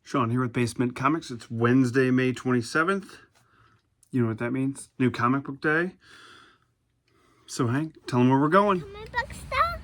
Sean here with BaseMint Comics. It's Wednesday, May 27th. You know what that means? New comic book day. So Hank, tell them where we're going. Comic book stuff?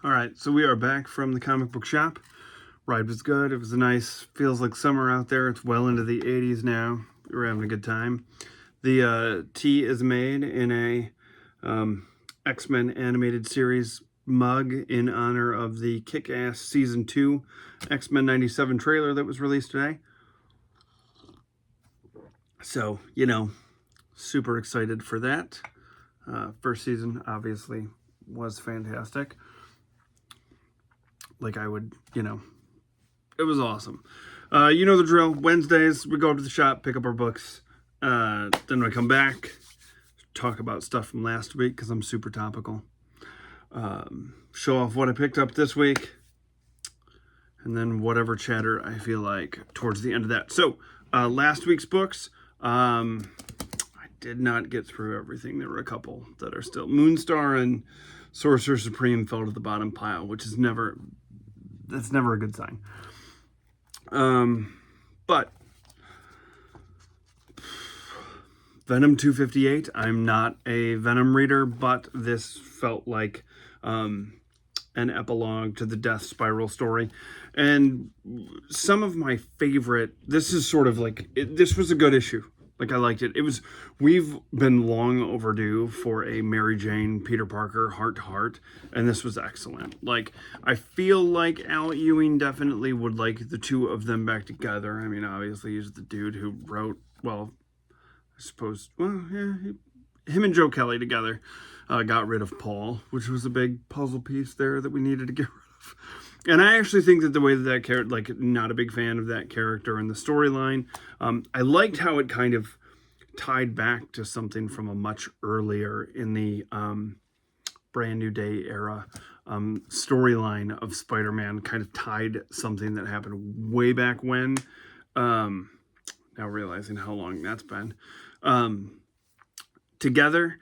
Alright, so we are back from the comic book shop. Ride was good. It was feels like summer out there. It's well into the 80s now. We were having a good time. The tea is made in a X-Men animated series mug in honor of the Kick-Ass Season 2 X-Men 97 trailer that was released today. So, you know, super excited for that. First season, obviously, was fantastic. Like I would, you know, it was awesome. You know the drill. Wednesdays, we go to the shop, pick up our books. Then we come back, talk about stuff from last week because I'm super topical. Show off what I picked up this week. And then whatever chatter I feel like towards the end of that. So, last week's books, I did not get through everything. There were a couple that are still. Moonstar and Sorcerer Supreme fell to the bottom pile, which is that's never a good sign. But Venom 258, I'm not a Venom reader, but this felt like an epilogue to the Death Spiral story. And some of my favorite, this is sort of like, this was a good issue. Like, I liked it. We've been long overdue for a Mary Jane, Peter Parker, heart-to-heart, and this was excellent. Like, I feel like Al Ewing definitely would like the two of them back together. I mean, obviously, he's the dude who wrote, well, I suppose, well, yeah, him and Joe Kelly together got rid of Paul, which was a big puzzle piece there that we needed to get rid of. And I actually think that the way that character, like, not a big fan of that character and the storyline. I liked how it kind of tied back to something from a much earlier in the Brand New Day era storyline of Spider-Man, kind of tied something that happened way back when. Now now realizing how long that's been, together.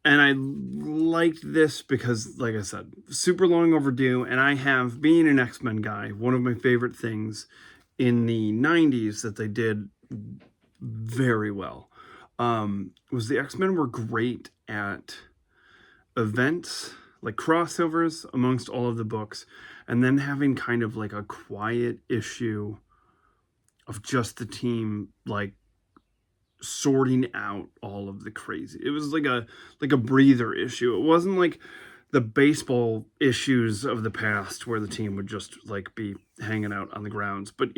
And I liked this because, like I said, super long overdue. And I have, being an X-Men guy, one of my favorite things in the 90s that they did very well was the X-Men were great at events, like crossovers amongst all of the books, and then having kind of like a quiet issue of just the team, like sorting out all of the crazy. It was like a breather issue. It wasn't like the baseball issues of the past where the team would just like be hanging out on the grounds. But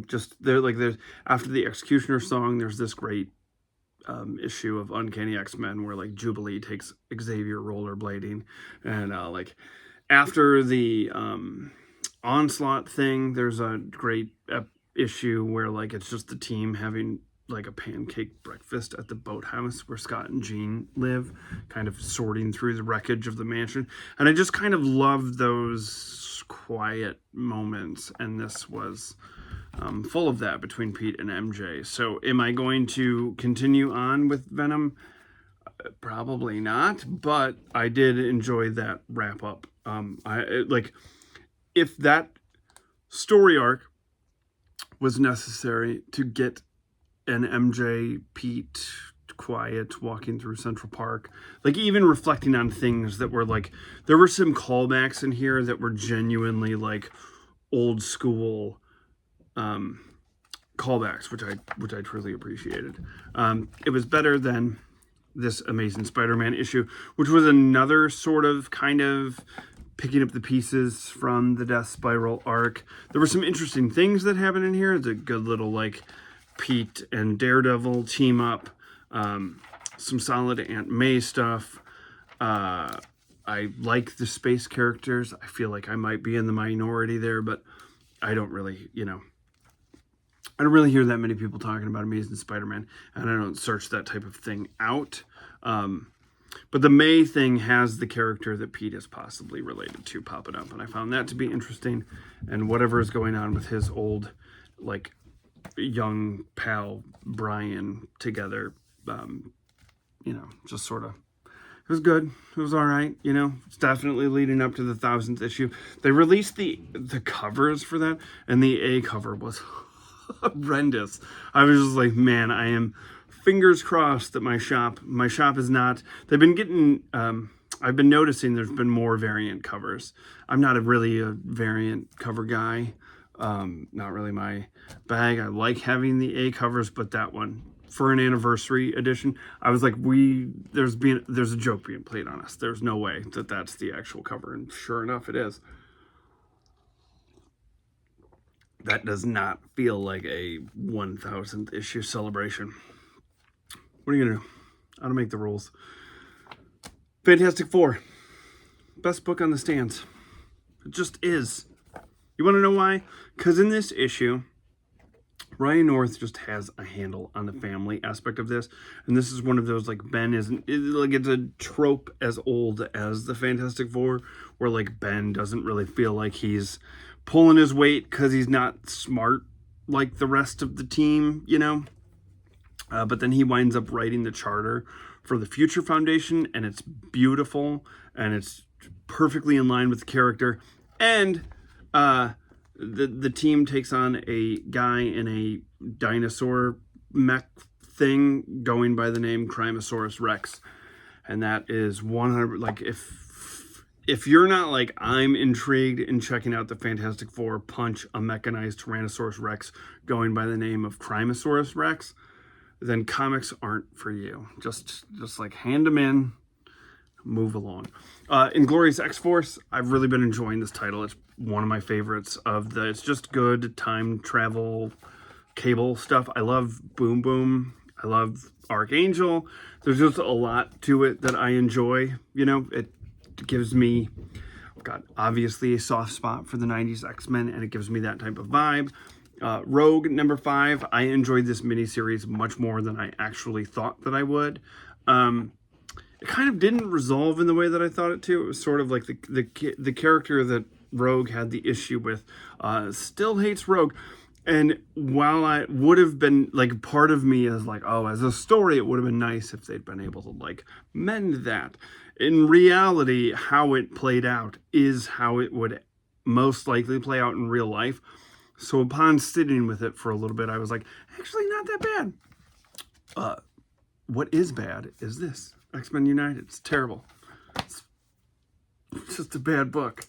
just there's after the Executioner song, there's this great issue of Uncanny X-Men where like Jubilee takes Xavier rollerblading, and like after the Onslaught thing, there's a great issue where like it's just the team having like a pancake breakfast at the boathouse where Scott and Jean live, kind of sorting through the wreckage of the mansion. And I just kind of love those quiet moments, and this was full of that between Pete and MJ. So am I going to continue on with Venom? Probably not, but I did enjoy that wrap up. If that story arc was necessary to get an MJ Pete quiet walking through Central Park, like even reflecting on things that were like, there were some callbacks in here that were genuinely like old school callbacks, which I truly appreciated. It was better than this Amazing Spider-Man issue, which was another sort of kind of picking up the pieces from the Death Spiral arc. There were some interesting things that happened in here. The good little like Pete and Daredevil team up, some solid Aunt May stuff. I like the space characters. I feel like I might be in the minority there, but I don't really, I don't really hear that many people talking about Amazing Spider-Man, and I don't search that type of thing out. But the May thing has the character that Pete is possibly related to popping up, and I found that to be interesting. And whatever is going on with his old, like, young pal Brian together, just sort of, it was good. It was all right. It's definitely leading up to the 1000th issue. They released the covers for that, and the A cover was horrendous. I was just like, man, I am fingers crossed that my shop is not, they've been getting, I've been noticing there's been more variant covers. I'm not really a variant cover guy. Not really my bag. I like having the A covers, but that one for an anniversary edition, I was like, there's a joke being played on us. There's no way that that's the actual cover. And sure enough, it is. That does not feel like a 1000th issue celebration. What are you going to do? I don't make the rules. Fantastic Four. Best book on the stands. It just is. You want to know why? Because in this issue, Ryan North just has a handle on the family aspect of this. And this is one of those, like, Ben isn't, it's a trope as old as the Fantastic Four, where, like, Ben doesn't really feel like he's pulling his weight because he's not smart like the rest of the team, but then he winds up writing the charter for the Future Foundation, and it's beautiful, and it's perfectly in line with the character. And the team takes on a guy in a dinosaur mech thing going by the name Crimosaurus Rex. And that is 100, like, if you're not like, I'm intrigued in checking out the Fantastic Four punch a mechanized Tyrannosaurus Rex going by the name of Crimosaurus Rex, then comics aren't for you. Just like hand them in, move along. Inglorious X-Force, I've really been enjoying this title. It's one of my favorites it's just good time travel cable stuff. I love Boom Boom. I love Archangel. There's just a lot to it that I enjoy. It gives me, obviously a soft spot for the 90s X-Men, and it gives me that type of vibe. Rogue number 5, I enjoyed this miniseries much more than I actually thought that I would. It kind of didn't resolve in the way that I thought it to. It was sort of like the character that Rogue had the issue with still hates Rogue. And while I would have been, like, part of me is like, oh, as a story, it would have been nice if they'd been able to, like, mend that. In reality, how it played out is how it would most likely play out in real life. So upon sitting with it for a little bit, I was like, actually, not that bad. What is bad is this. X-Men United. It's terrible. It's just a bad book.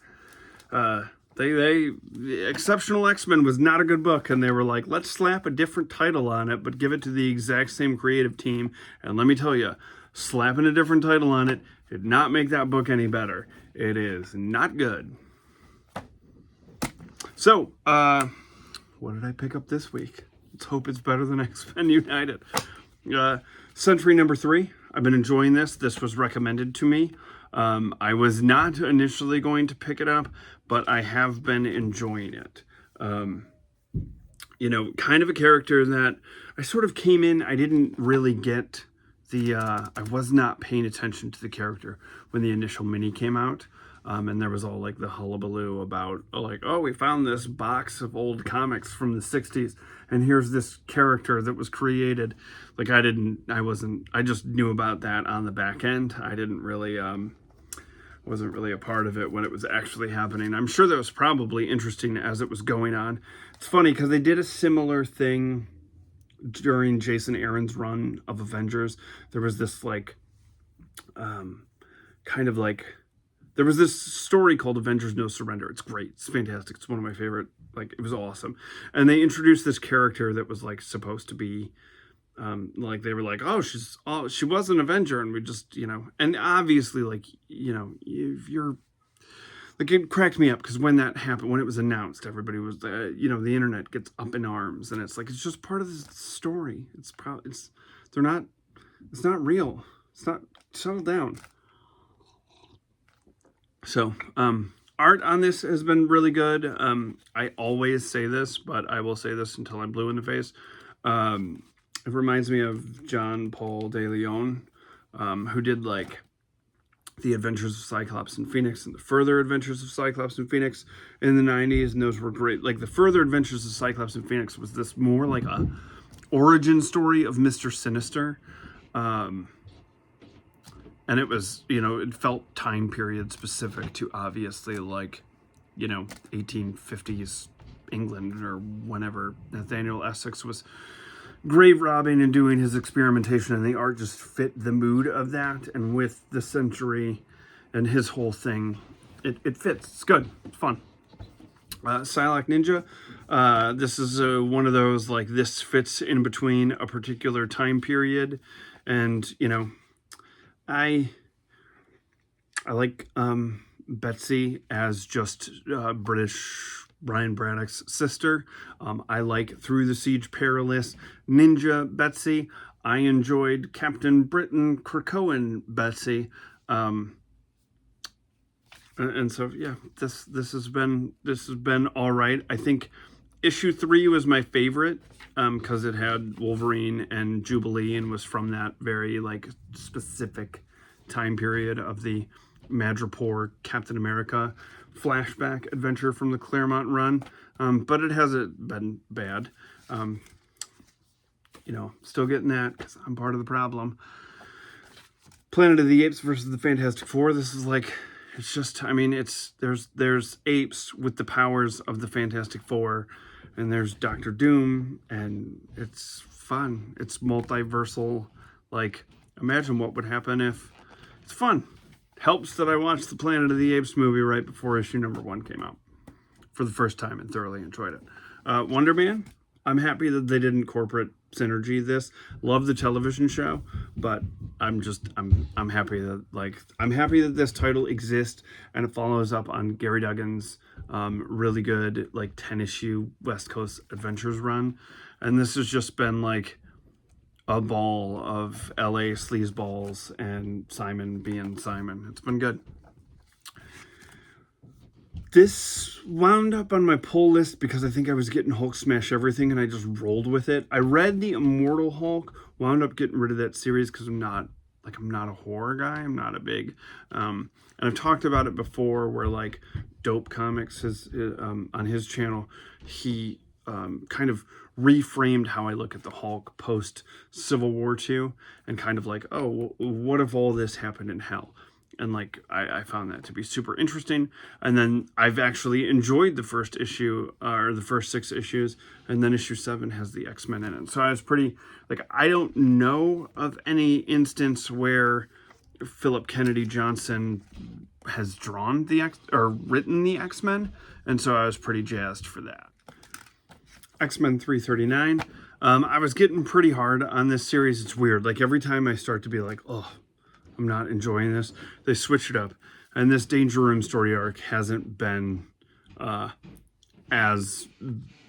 Exceptional X-Men was not a good book, and they were like, let's slap a different title on it, but give it to the exact same creative team. And let me tell you, slapping a different title on it did not make that book any better. It is not good. So, what did I pick up this week? Let's hope it's better than X-Men United. Century number 3. I've been enjoying this. This was recommended to me. I was not initially going to pick it up, but I have been enjoying it. You know, kind of a character that I sort of came in, I didn't really get the, I was not paying attention to the character when the initial mini came out. And there was all like the hullabaloo about like, oh, we found this box of old comics from the 60s and here's this character that was created. Like I just knew about that on the back end. I didn't really, wasn't really a part of it when it was actually happening. I'm sure that was probably interesting as it was going on. It's funny because they did a similar thing during Jason Aaron's run of Avengers. There was this like, kind of like, there was this story called Avengers No Surrender. It's great. It's fantastic. It's one of my favorite. Like, it was awesome. And they introduced this character that was like supposed to be, like they were like, oh, she was an Avenger. And we just, you know, and obviously like, you know, if you're, like it cracked me up because when that happened, when it was announced, everybody was, you know, the internet gets up in arms and it's like, it's just part of the story. It's not real. It's not, settle down. So, art on this has been really good. I always say this, but I will say this until I'm blue in the face. It reminds me of John Paul de Leon, who did like the Adventures of Cyclops and Phoenix and the Further Adventures of Cyclops and Phoenix in the 90s. And those were great. Like the Further Adventures of Cyclops and Phoenix was this more like a origin story of Mr. Sinister. And it was, you know, it felt time period specific to obviously like, you know, 1850s England or whenever Nathaniel Essex was grave robbing and doing his experimentation, and the art just fit the mood of that. And with the Century and his whole thing, it fits. It's good. It's fun. Psylocke Ninja. This is one of those, like, this fits in between a particular time period. And, you know, I like Betsy as just British Ryan Braddock's sister. I like Through the Siege Perilous Ninja Betsy. I enjoyed Captain Britain Krakoan Betsy. And so yeah, this has been all right. I think issue 3 was my favorite because it had Wolverine and Jubilee and was from that very like specific time period of the Madripoor Captain America flashback adventure from the Claremont run. But it hasn't been bad. You know, still getting that because I'm part of the problem. Planet of the Apes versus the Fantastic Four. This is like, it's just, I mean, it's, there's apes with the powers of the Fantastic Four, and there's Doctor Doom, and it's fun. It's multiversal. Like, imagine what would happen if, it's fun. Helps that I watched the Planet of the Apes movie right before issue number 1 came out for the first time and thoroughly enjoyed it. Wonder Man, I'm happy that they didn't corporate synergy this. Love the television show, but I'm happy that, like, I'm happy that this title exists and it follows up on Gary Duggan's really good like 10-issue West Coast Adventures run, and this has just been like a ball of LA sleazeballs and Simon being Simon. It's been good. This wound up on my pull list because I think I was getting Hulk Smash Everything and I just rolled with it. I read the Immortal Hulk, wound up getting rid of that series because I'm not a horror guy. I'm not a big, and I've talked about it before where like Dope Comics is on his channel. He kind of reframed how I look at the Hulk post Civil War II, and kind of like, oh, what if all this happened in hell? And like, I found that to be super interesting. And then I've actually enjoyed the first issue, or the first 6 issues. And then issue 7 has the X-Men in it. So I was pretty, like, I don't know of any instance where Philip Kennedy Johnson has drawn or written the X-Men. And so I was pretty jazzed for that. X-Men 339. I was getting pretty hard on this series. It's weird. Like, every time I start to be like, oh, I'm not enjoying this, they switch it up. And this Danger Room story arc hasn't been as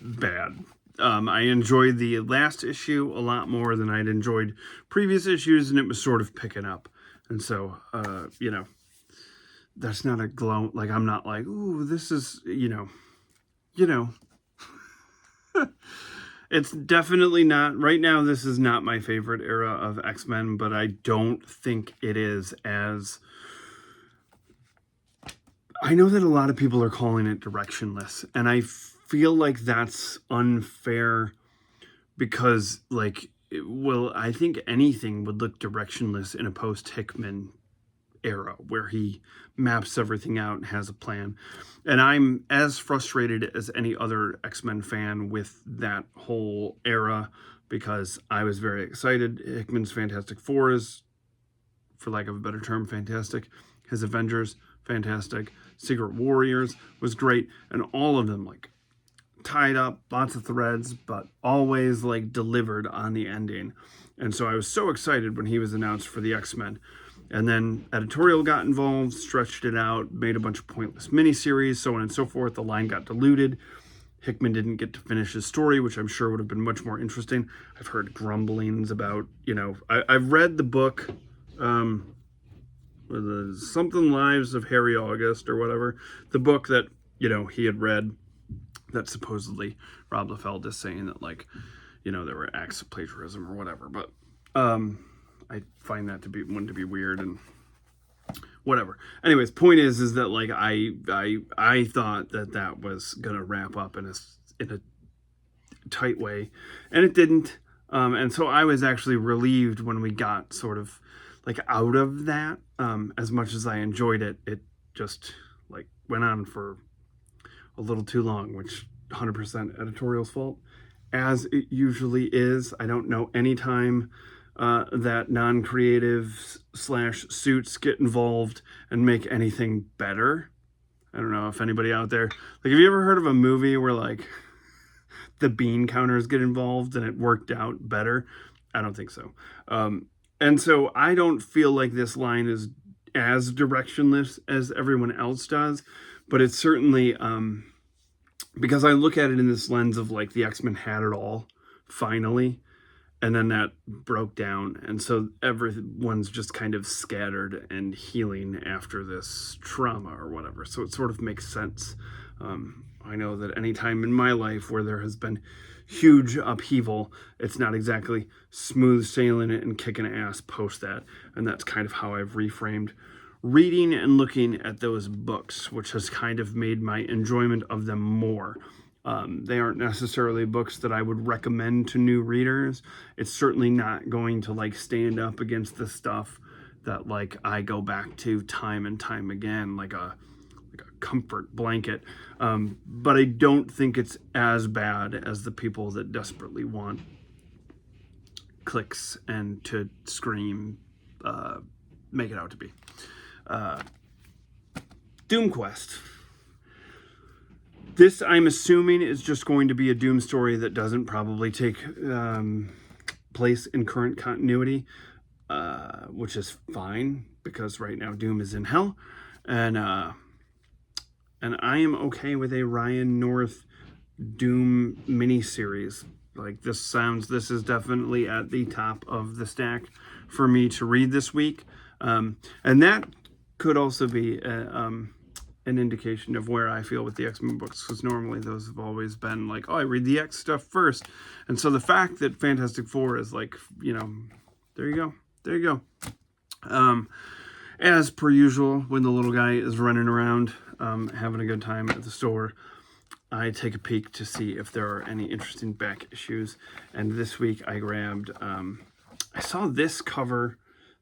bad. I enjoyed the last issue a lot more than I'd enjoyed previous issues, and it was sort of picking up. And so, you know, that's not a glow. Like, I'm not like, ooh, this is, you know. It's definitely not, right now, this is not my favorite era of X-Men, but I don't think it is as, I know that a lot of people are calling it directionless, and I feel like that's unfair because, like, well, I think anything would look directionless in a post-Hickman era where he maps everything out and has a plan. And I'm as frustrated as any other X-Men fan with that whole era because I was very excited. Hickman's Fantastic Four is, for lack of a better term, fantastic. His Avengers, fantastic. Secret Warriors was great. And all of them, like, tied up, lots of threads, but always, like, delivered on the ending. And so I was so excited when he was announced for the X-Men. And then editorial got involved, stretched it out, made a bunch of pointless miniseries, so on and so forth. The line got diluted. Hickman didn't get to finish his story, which I'm sure would have been much more interesting. I've heard grumblings about, you know, I've read the book, Something Lives of Harry August or whatever. The book that, you know, he had read that supposedly Rob Liefeld is saying that, like, you know, there were acts of plagiarism or whatever. But, I find that to be weird and whatever. Anyways, point is that, like, I thought that was gonna wrap up in a tight way, and it didn't. And so I was actually relieved when we got sort of like out of that. As much as I enjoyed it, it just like went on for a little too long, which 100% editorial's fault, as it usually is. I don't know any time that non-creative / suits get involved and make anything better. I don't know if anybody out there, like, have you ever heard of a movie where, like, the bean counters get involved and it worked out better? I don't think so. And so I don't feel like this line is as directionless as everyone else does, but it's certainly, because I look at it in this lens of, like, the X-Men had it all, finally, and then that broke down, and so everyone's just kind of scattered and healing after this trauma or whatever, so it sort of makes sense. I know that any time in my life where there has been huge upheaval, it's not exactly smooth sailing it and kicking ass post that, and that's kind of how I've reframed reading and looking at those books, which has kind of made my enjoyment of them more. They aren't necessarily books that I would recommend to new readers. It's certainly not going to, like, stand up against the stuff that, like, I go back to time and time again, like a comfort blanket. But I don't think it's as bad as the people that desperately want clicks and to scream make it out to be. Doom Quest. This, I'm assuming, is just going to be a Doom story that doesn't probably take place in current continuity, which is fine, because right now Doom is in hell, and I am okay with a Ryan North Doom miniseries. Like, this is definitely at the top of the stack for me to read this week, and that could also be an indication of where I feel with the X-Men books, because normally those have always been like, oh, I read the X stuff first. And so the fact that Fantastic Four is, like, you know, there you go. As per usual, when the little guy is running around having a good time at the store, I take a peek to see if there are any interesting back issues. And this week I grabbed, I saw this cover,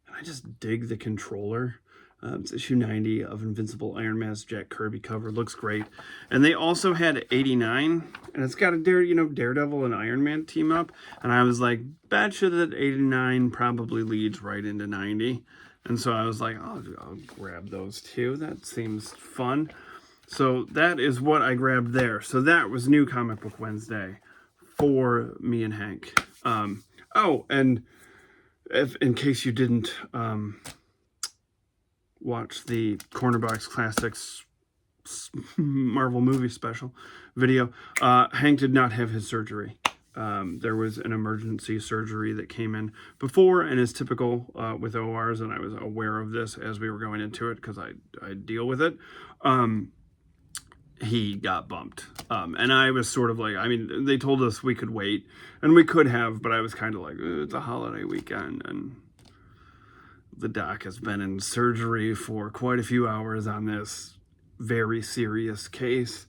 and I just dig the controller. It's issue 90 of Invincible Iron Man's Jack Kirby cover. Looks great. And they also had 89, and it's got a Daredevil and Iron Man team up. And I was like, betcha that 89 probably leads right into 90. And so I was like, I'll grab those two. That seems fun. So that is what I grabbed there. So that was New Comic Book Wednesday for me and Hank. Oh, and in case you didn't watch the Cornerbox Classics Marvel movie special video, Hank did not have his surgery. There was an emergency surgery that came in before, and is typical with ORs, and I was aware of this as we were going into it because I deal with it. He got bumped. And I was sort of like, I mean, they told us we could wait, and we could have, but I was kind of like, it's a holiday weekend, and the doc has been in surgery for quite a few hours on this very serious case,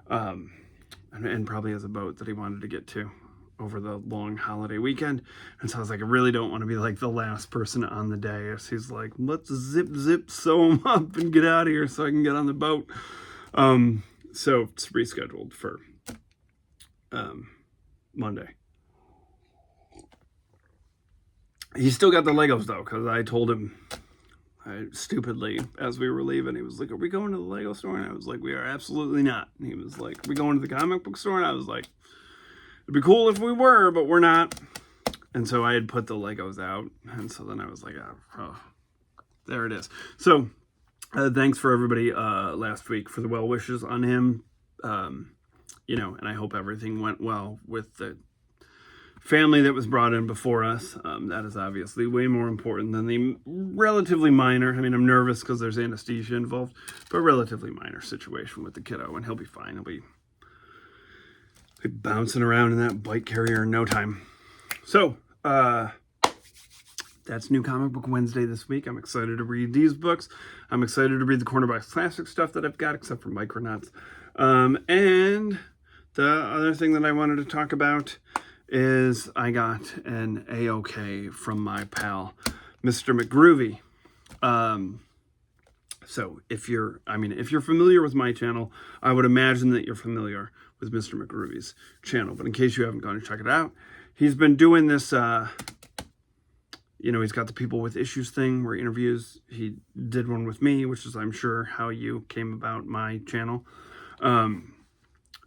and probably has a boat that he wanted to get to over the long holiday weekend. And so I was like, I really don't want to be like the last person on the day. So he's like, let's zip sew him up and get out of here so I can get on the boat. So it's rescheduled for Monday. He's still got the Legos though, because I told him stupidly as we were leaving, he was like, are we going to the Lego store? And I was like, we are absolutely not. And he was like, are we going to the comic book store? And I was like, it'd be cool if we were, but we're not. And so I had put the Legos out, and so then I was like, oh, there it is. So thanks for everybody last week for the well wishes on him. And I hope everything went well with the family that was brought in before us. That is obviously way more important than the relatively minor, I mean, I'm nervous because there's anesthesia involved, but relatively minor situation with the kiddo, and he'll be fine. He'll be bouncing around in that bike carrier in no time. So, that's New Comic Book Wednesday this week. I'm excited to read these books. I'm excited to read the Cornerbox Classic stuff that I've got, except for Micronauts. And the other thing that I wanted to talk about is I got an AOK from my pal, Mr. McGroovy. So if you're familiar with my channel, I would imagine that you're familiar with Mr. McGroovy's channel. But in case you haven't gone to check it out, he's been doing this, he's got the People with Issues thing where he interviews. He did one with me, which is, I'm sure, how you came about my channel.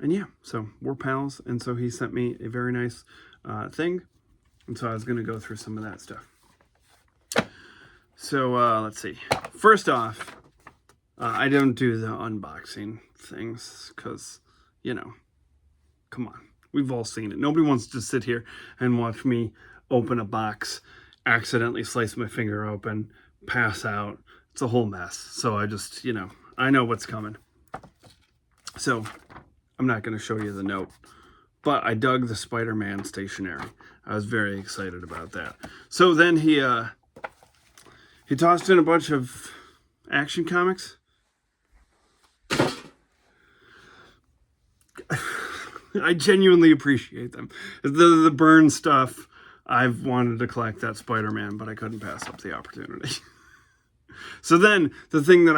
And yeah, so we're pals. And so he sent me a very nice thing. And so I was going to go through some of that stuff. So let's see. First off, I don't do the unboxing things because, come on. We've all seen it. Nobody wants to sit here and watch me open a box, accidentally slice my finger open, pass out. It's a whole mess. So I just, I know what's coming. So I'm not going to show you the note, but I dug the Spider-Man stationery. I was very excited about that. So then he tossed in a bunch of Action Comics. I genuinely appreciate them. The Burn stuff, I've wanted to collect that Spider-Man, but I couldn't pass up the opportunity. So then the thing that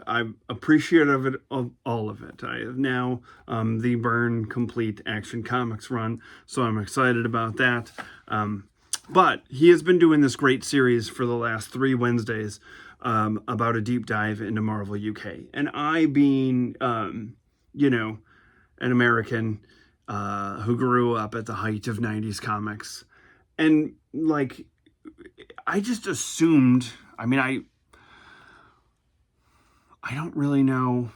I'm appreciative of all of it. I have now the Burn Complete Action Comics run, so I'm excited about that. But he has been doing this great series for the last 3 Wednesdays about a deep dive into Marvel UK. And I being, an American who grew up at the height of 90s comics. And, I just assumed, I don't really know.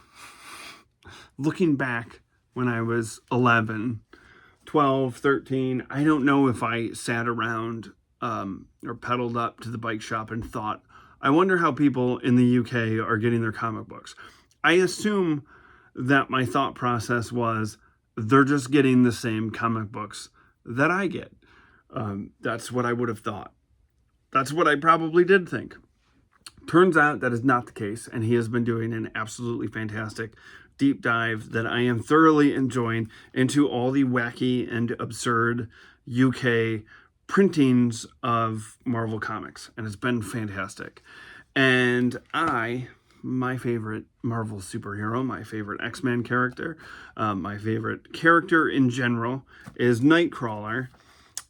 Looking back when I was 11, 12, 13, I don't know if I sat around or pedaled up to the bike shop and thought, I wonder how people in the UK are getting their comic books. I assume that my thought process was, they're just getting the same comic books that I get. That's what I would have thought. That's what I probably did think. Turns out that is not the case, and he has been doing an absolutely fantastic deep dive that I am thoroughly enjoying into all the wacky and absurd UK printings of Marvel Comics, and it's been fantastic. And my favorite Marvel superhero, my favorite X-Men character, my favorite character in general is Nightcrawler.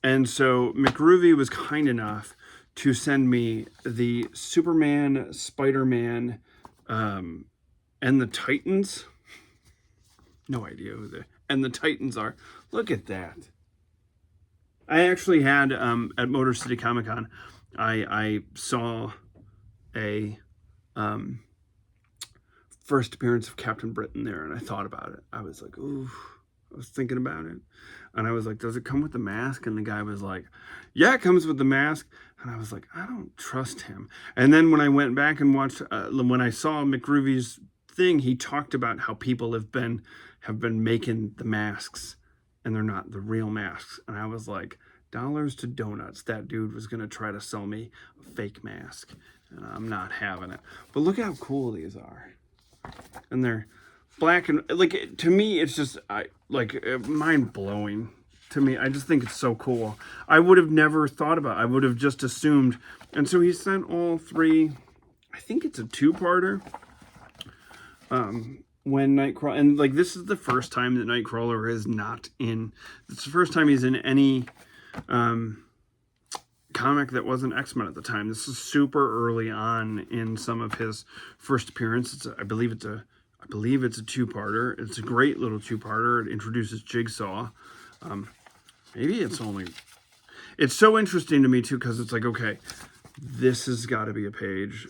And so McGroovy was kind enough to send me the Superman, Spider-Man, and the Titans. No idea who the Titans are. Look at that. I actually had at Motor City Comic Con, I saw a first appearance of Captain Britain there, and I thought about it. I was like, ooh, I was thinking about it. And I was like, does it come with the mask? And the guy was like, yeah, it comes with the mask. And I was like, I don't trust him. And then when I went back and watched, when I saw McGroovy's thing, he talked about how people have been making the masks, and they're not the real masks. And I was like, dollars to donuts, that dude was going to try to sell me a fake mask. And I'm not having it. But look how cool these are. And they're black and, like, to me, it's just, mind-blowing. To me, I just think it's so cool. I would have never thought about it. I would have just assumed. And so he sent all three, I think it's a two-parter. When Nightcrawler, and like this is the first time that Nightcrawler is not in, it's the first time he's in any comic that wasn't X-Men at the time. This is super early on in some of his first appearances. I believe it's a two-parter. It's a great little two-parter. It introduces Jigsaw. Maybe it's so interesting to me too, because it's like, okay, this has got to be a page,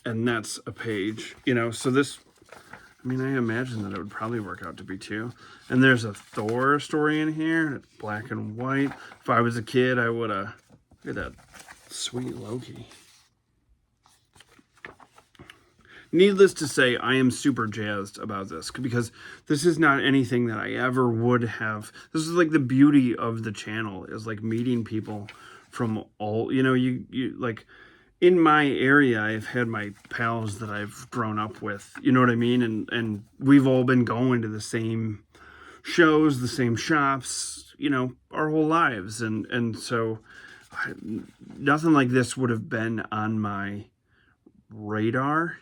and that's a page, so this, I mean, I imagine that it would probably work out to be two. And there's a Thor story in here. It's black and white. If I was a kid, I would have... Look at that sweet Loki. Needless to say, I am super jazzed about this, because this is not anything that I ever would have... This is like the beauty of the channel, is like meeting people from all... you like... In my area, I've had my pals that I've grown up with, you know what I mean? And we've all been going to the same shows, the same shops, our whole lives. And so nothing like this would have been on my radar,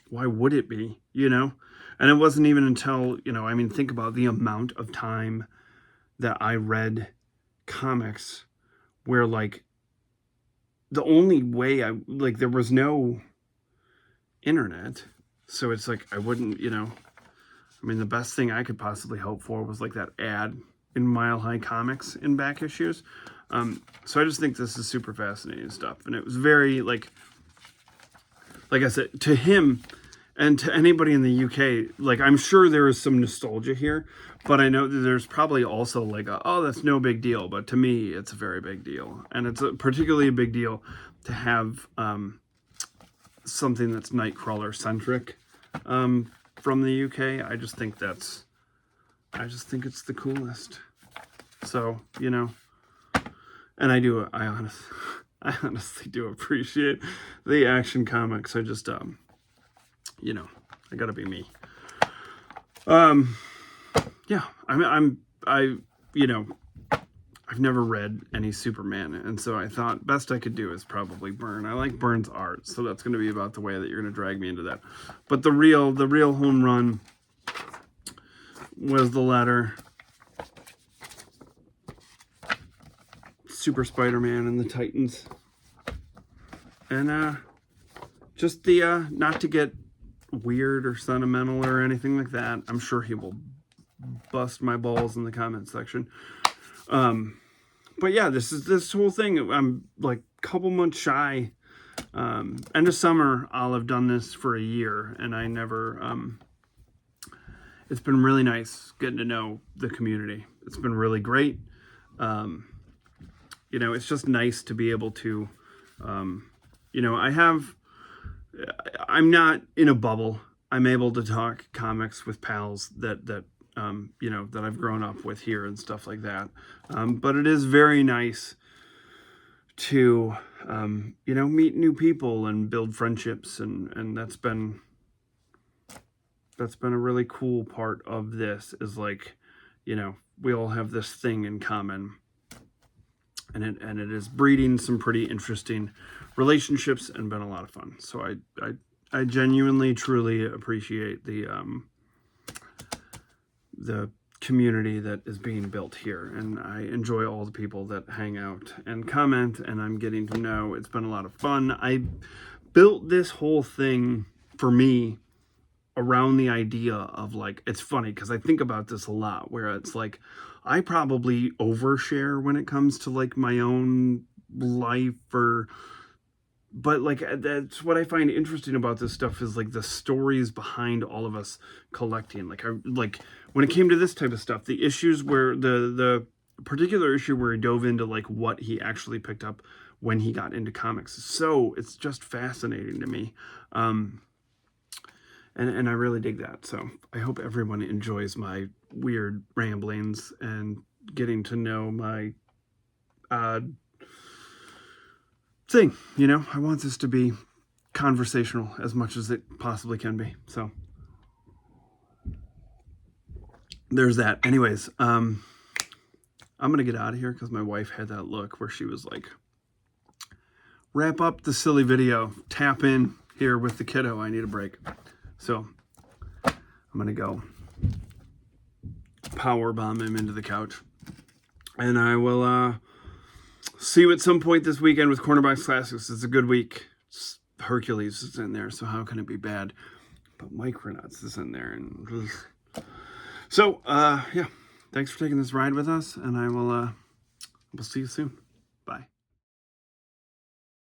why would it be, And it wasn't even until, think about the amount of time that I read comics where, like, the only way there was no internet. So it's like, I wouldn't, the best thing I could possibly hope for was like that ad in Mile High Comics in back issues. So I just think this is super fascinating stuff. And it was very, like I said, to him and to anybody in the UK, like, I'm sure there is some nostalgia here, but I know that there's probably also like, that's no big deal. But to me, it's a very big deal. And it's particularly a big deal to have something that's Nightcrawler centric from the UK. I just think it's the coolest. So, and I honestly do appreciate the Action Comics. I just, I gotta be me. Yeah, I've never read any Superman, and so I thought best I could do is probably Byrne. I like Byrne's art, so that's going to be about the way that you're going to drag me into that. But the real home run was the letter Super Spider-Man and the Titans, and just the not to get weird or sentimental or anything like that. I'm sure he will bust my balls in the comment section. But yeah, this whole thing, I'm like a couple months shy. End of summer, I'll have done this for a year, and I never, it's been really nice getting to know the community. It's been really great. It's just nice to be able to, I'm not in a bubble. I'm able to talk comics with pals that I've grown up with here and stuff like that. But it is very nice to, meet new people and build friendships. And that's been that's been a really cool part of this, is like, you know, we all have this thing in common, and it is breeding some pretty interesting relationships and been a lot of fun. So I genuinely, truly appreciate the community that is being built here, and I enjoy all the people that hang out and comment, and I'm getting to know. It's been a lot of fun. I built this whole thing for me around the idea of, like, it's funny because I think about this a lot, where it's like I probably overshare when it comes to like my own life, but like that's what I find interesting about this stuff, is like the stories behind all of us collecting. Like when it came to this type of stuff, the issues where the particular issue where he dove into like what he actually picked up when he got into comics, so it's just fascinating to me. And I really dig that. So I hope everyone enjoys my weird ramblings and getting to know my odd thing. You know, I want this to be conversational as much as it possibly can be. So there's that. Anyways, I'm going to get out of here because my wife had that look where she was like, wrap up the silly video, tap in here with the kiddo. I need a break. So I'm going to go power bomb him into the couch. And I will see you at some point this weekend with Cornerbox Classics. It's a good week. Hercules is in there, so how can it be bad? But Micronauts is in there. And so, yeah, thanks for taking this ride with us, and I will we'll see you soon. Bye.